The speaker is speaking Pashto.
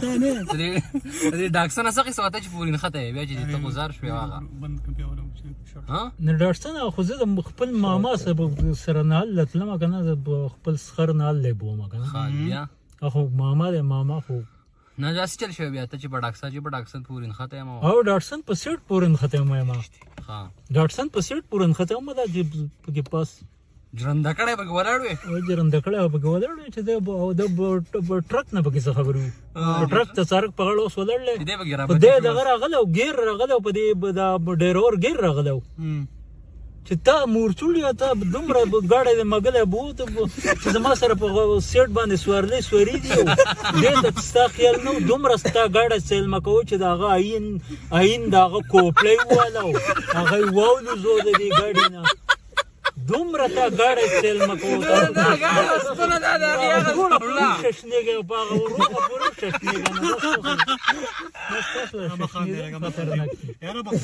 د ډاکسن څخه قسمت چې پورین خطه بیا چې ته گزار شوې واغه ها نه ډاکټر خو زه د خپل ماما سره نه لتلم کنه خپل سخر نه لبو ما کنه بیا اخو ماما خو نه جاس چل شو بیا ته چې ډاکسن پورین خطه ما او ډاکټر په سیټ پورین خطه ما ها ډاکټر په سیټ پورین خطه ما دا چې پاس جرنده کړه به ولاړوي او جرنده کړه به ولاړوي چې د ټرک نه پکې څه خبرو ټرک ته سارک په غړو سولړل دې به ګرا په دې دغه راغلو غیر راغلو په دې د ډیرور غیر راغلو چې تا مورچولې تا دومره ګاډه د مګله بوت چې زما سره په سیټ باندې سوري دی دې ته ستا خیال نو دومره ستا ګاډه سیل مکو چې داغه عین داغه کوپلې والو هغه وولو زو دې ګاډی نه دومره تا ګاډه سیل مکو دا ګاډه ستنه دا هغه الله ششنیګه باغ ورو پورو ششنیګه نه